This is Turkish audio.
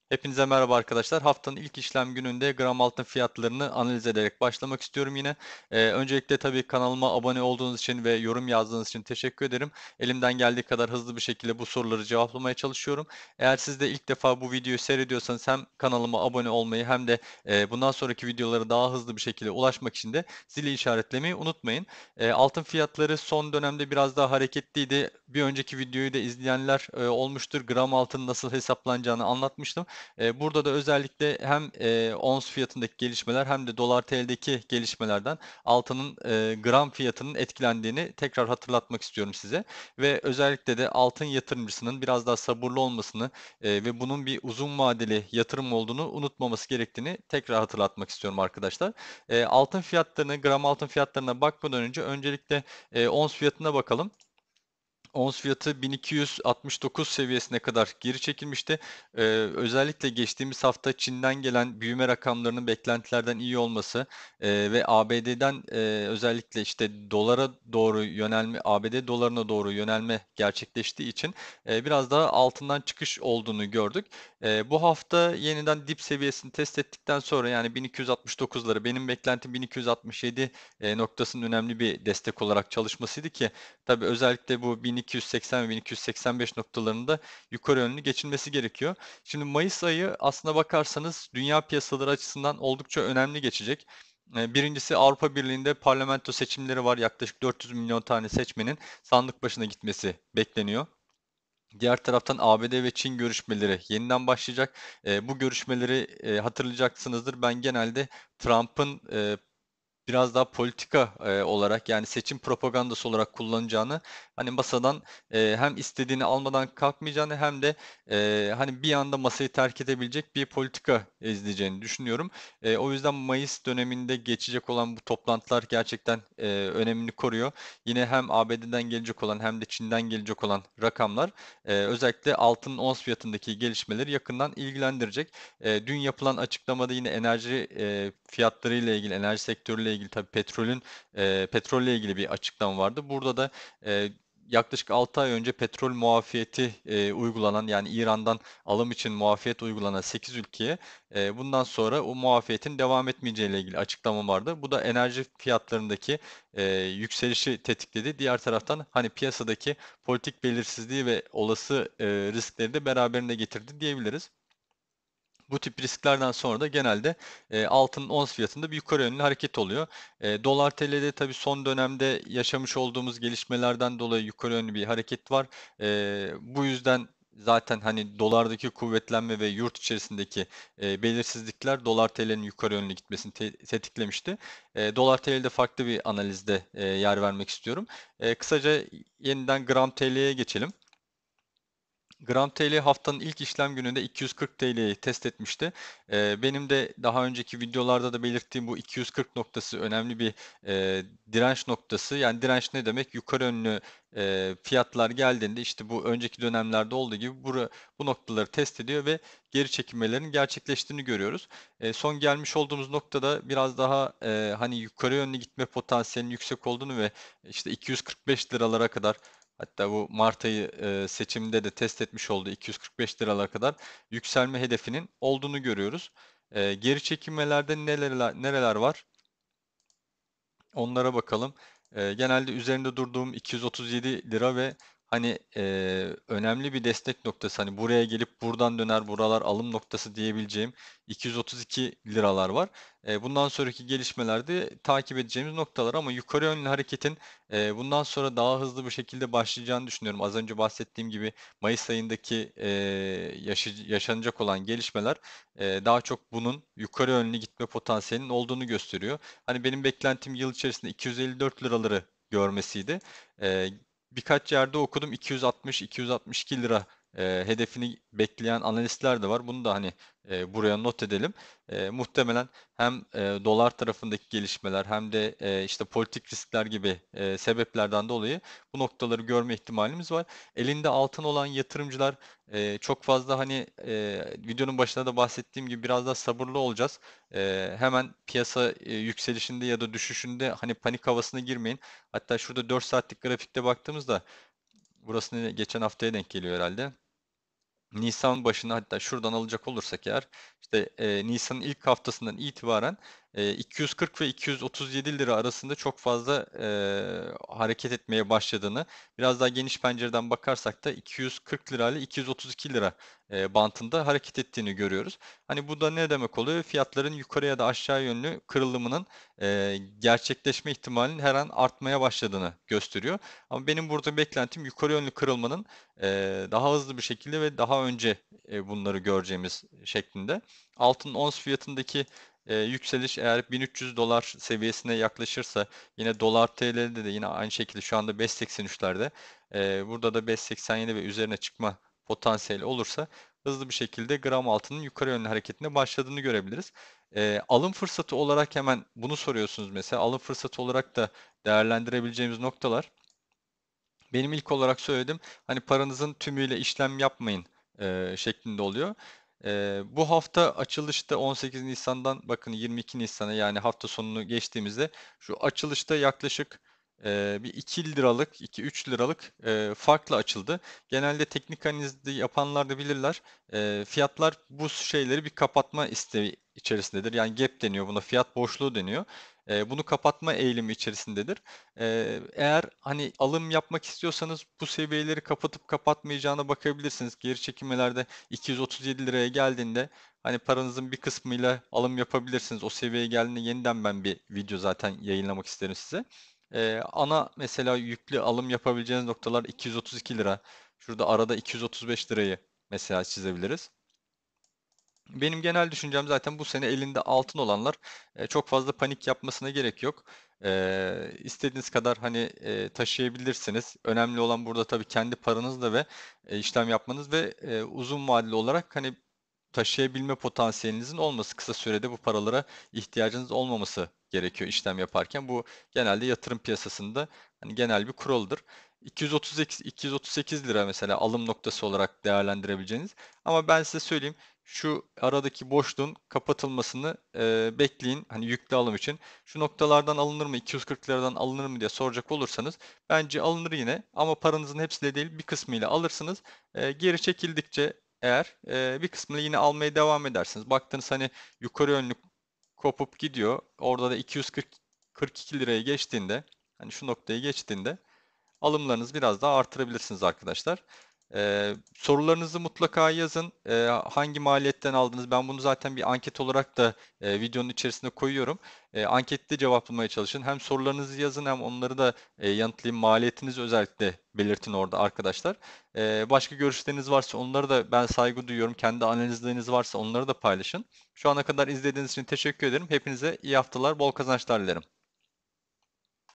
Hepinize merhaba arkadaşlar. Haftanın ilk işlem gününde gram altın fiyatlarını analiz ederek başlamak istiyorum yine. Öncelikle tabii kanalıma abone olduğunuz için ve yorum yazdığınız için teşekkür ederim. Elimden geldiği kadar hızlı bir şekilde bu soruları cevaplamaya çalışıyorum. Eğer siz de ilk defa bu videoyu seyrediyorsanız hem kanalıma abone olmayı hem de bundan sonraki videolara daha hızlı bir şekilde ulaşmak için de zili işaretlemeyi unutmayın. Altın fiyatları son dönemde biraz daha hareketliydi. Bir önceki videoyu da izleyenler olmuştur. Gram altın nasıl hesaplanacağını anlatmıştım. Burada da özellikle hem ons fiyatındaki gelişmeler hem de dolar TL'deki gelişmelerden altının gram fiyatının etkilendiğini tekrar hatırlatmak istiyorum size. Ve özellikle de altın yatırımcısının biraz daha sabırlı olmasını ve bunun bir uzun vadeli yatırım olduğunu unutmaması gerektiğini tekrar hatırlatmak istiyorum arkadaşlar. Altın fiyatlarını, gram altın fiyatlarına bakmadan önce öncelikle ons fiyatına bakalım. Ons fiyatı 1269 seviyesine kadar geri çekilmişti. Özellikle geçtiğimiz hafta Çin'den gelen büyüme rakamlarının beklentilerden iyi olması ve ABD'den özellikle işte dolara doğru yönelme, ABD dolarına doğru yönelme gerçekleştiği için biraz daha altından çıkış olduğunu gördük. Bu hafta yeniden dip seviyesini test ettikten sonra yani 1269'ları benim beklentim 1267 noktasının önemli bir destek olarak çalışmasıydı ki tabii özellikle bu 1280 ve 1285 noktalarında yukarı yönlü geçilmesi gerekiyor. Şimdi Mayıs ayı aslına bakarsanız dünya piyasaları açısından oldukça önemli geçecek. Birincisi Avrupa Birliği'nde parlamento seçimleri var. Yaklaşık 400 milyon tane seçmenin sandık başına gitmesi bekleniyor. Diğer taraftan ABD ve Çin görüşmeleri yeniden başlayacak. Bu görüşmeleri hatırlayacaksınızdır. Ben genelde Trump'ın biraz daha politika olarak yani seçim propagandası olarak kullanacağını hani masadan hem istediğini almadan kalkmayacağını hem de hani bir anda masayı terk edebilecek bir politika izleyeceğini düşünüyorum. O yüzden Mayıs döneminde geçecek olan bu toplantılar gerçekten önemini koruyor. Yine hem ABD'den gelecek olan hem de Çin'den gelecek olan rakamlar özellikle altın ons fiyatındaki gelişmeleri yakından ilgilendirecek. Dün yapılan açıklamada yine enerji fiyatları ile ilgili, enerji sektörüyle ilgili tabii petrolle ilgili bir açıklama vardı. Burada da e, yaklaşık 6 ay önce petrol muafiyeti uygulanan yani İran'dan alım için muafiyet uygulanan 8 ülkeye bundan sonra o muafiyetin devam etmeyeceği ile ilgili açıklama vardı. Bu da enerji fiyatlarındaki yükselişi tetikledi. Diğer taraftan hani piyasadaki politik belirsizliği ve olası riskleri de beraberinde getirdi diyebiliriz. Bu tip risklerden sonra da genelde altının ons fiyatında bir yukarı yönlü hareket oluyor. Dolar TL'de tabii son dönemde yaşamış olduğumuz gelişmelerden dolayı yukarı yönlü bir hareket var. Bu yüzden zaten hani dolardaki kuvvetlenme ve yurt içerisindeki belirsizlikler dolar TL'nin yukarı yönlü gitmesini tetiklemişti. Dolar TL'de farklı bir analizde yer vermek istiyorum. Kısaca yeniden gram TL'ye geçelim. Gram TL haftanın ilk işlem gününde 240 TL'yi test etmişti. Benim de daha önceki videolarda da belirttiğim bu 240 noktası önemli bir direnç noktası. Yani direnç ne demek? Yukarı yönlü fiyatlar geldiğinde işte bu önceki dönemlerde olduğu gibi bu noktaları test ediyor ve geri çekilmelerin gerçekleştiğini görüyoruz. Son gelmiş olduğumuz noktada biraz daha hani yukarı yönlü gitme potansiyelinin yüksek olduğunu ve işte 245 liralara kadar hatta bu Mart ayı seçiminde de test etmiş olduğu 245 liralara kadar yükselme hedefinin olduğunu görüyoruz. Geri çekilmelerde nereler var? Onlara bakalım. Genelde üzerinde durduğum 237 lira ve hani önemli bir destek noktası. Hani buraya gelip buradan döner buralar alım noktası diyebileceğim 232 liralar var. Bundan sonraki gelişmelerde takip edeceğimiz noktalar ama yukarı yönlü hareketin bundan sonra daha hızlı bir şekilde başlayacağını düşünüyorum. Az önce bahsettiğim gibi Mayıs ayındaki yaşanacak olan gelişmeler daha çok bunun yukarı yönlü gitme potansiyelinin olduğunu gösteriyor. Hani benim beklentim yıl içerisinde 254 liraları görmesiydi. Ee, Birkaç yerde okudum 260-262 lira hedefini bekleyen analistler de var. Bunu da hani buraya not edelim. Muhtemelen hem dolar tarafındaki gelişmeler hem de işte politik riskler gibi sebeplerden dolayı bu noktaları görme ihtimalimiz var. Elinde altın olan yatırımcılar çok fazla hani videonun başında da bahsettiğim gibi biraz daha sabırlı olacağız. Hemen piyasa yükselişinde ya da düşüşünde hani panik havasına girmeyin. Hatta şurada 4 saatlik grafikte baktığımızda burası geçen haftaya denk geliyor herhalde. Nisan başına hatta şuradan alacak olursak eğer işte Nisan'ın ilk haftasından itibaren 240 ve 237 lira arasında çok fazla hareket etmeye başladığını, biraz daha geniş pencereden bakarsak da 240 lira ile 232 lira bantında hareket ettiğini görüyoruz. Hani bu da ne demek oluyor? Fiyatların yukarı ya da aşağı yönlü kırılımının gerçekleşme ihtimalinin her an artmaya başladığını gösteriyor. Ama benim burada beklentim yukarı yönlü kırılmanın daha hızlı bir şekilde ve daha önce bunları göreceğimiz şeklinde. Altın ons fiyatındaki yükseliş eğer 1300 dolar seviyesine yaklaşırsa, yine dolar TL'de de yine aynı şekilde şu anda 5.83'lerde, burada da 5.87 ve üzerine çıkma potansiyeli olursa hızlı bir şekilde gram altının yukarı yönlü hareketine başladığını görebiliriz. Alım fırsatı olarak hemen bunu soruyorsunuz mesela. Alım fırsatı olarak da değerlendirebileceğimiz noktalar. Benim ilk olarak söyledim, hani paranızın tümüyle işlem yapmayın şeklinde oluyor. Bu hafta açılışta 18 Nisan'dan bakın 22 Nisan'a, yani hafta sonunu geçtiğimizde şu açılışta yaklaşık bir 2 liralık, 2-3 liralık farkla açıldı. Genelde teknik analizi yapanlar da bilirler. Fiyatlar bu şeyleri bir kapatma isteği içerisindedir. Yani gap deniyor buna, fiyat boşluğu deniyor. Bunu kapatma eğilimi içerisindedir. Eğer hani alım yapmak istiyorsanız bu seviyeleri kapatıp kapatmayacağına bakabilirsiniz. Geri çekilmelerde 237 liraya geldiğinde hani paranızın bir kısmıyla alım yapabilirsiniz. O seviyeye geldiğinde yeniden ben bir video zaten yayınlamak isterim size. Ana mesela yüklü alım yapabileceğiniz noktalar 232 lira. Şurada arada 235 lirayı mesela çizebiliriz. Benim genel düşüncem zaten bu sene elinde altın olanlar çok fazla panik yapmasına gerek yok. İstediğiniz kadar hani taşıyabilirsiniz. Önemli olan burada tabii kendi paranızla ve işlem yapmanız ve uzun vadeli olarak hani taşıyabilme potansiyelinizin olması, kısa sürede bu paralara ihtiyacınız olmaması gerekiyor işlem yaparken. Bu genelde yatırım piyasasında hani genel bir kuraldır. 238 lira mesela alım noktası olarak değerlendirebileceğiniz. Ama ben size söyleyeyim, şu aradaki boşluğun kapatılmasını bekleyin. Hani yüklü alım için. Şu noktalardan alınır mı? 240 liradan alınır mı diye soracak olursanız bence alınır yine. Ama paranızın hepsiyle değil, bir kısmıyla alırsınız. Geri çekildikçe eğer bir kısmını yine almaya devam edersiniz. Baktınız hani yukarı yönlü kopup gidiyor. Orada da 242 liraya geçtiğinde, hani şu noktayı geçtiğinde alımlarınızı biraz daha artırabilirsiniz arkadaşlar. Sorularınızı mutlaka yazın. Hangi maliyetten aldınız? Ben bunu zaten bir anket olarak da videonun içerisine koyuyorum. Ankette cevaplamaya çalışın. Hem sorularınızı yazın hem onları da yanıtlayın. Maliyetinizi özellikle belirtin orada arkadaşlar. Başka görüşleriniz varsa onları da ben saygı duyuyorum. Kendi analizleriniz varsa onları da paylaşın. Şu ana kadar izlediğiniz için teşekkür ederim. Hepinize iyi haftalar, bol kazançlar dilerim.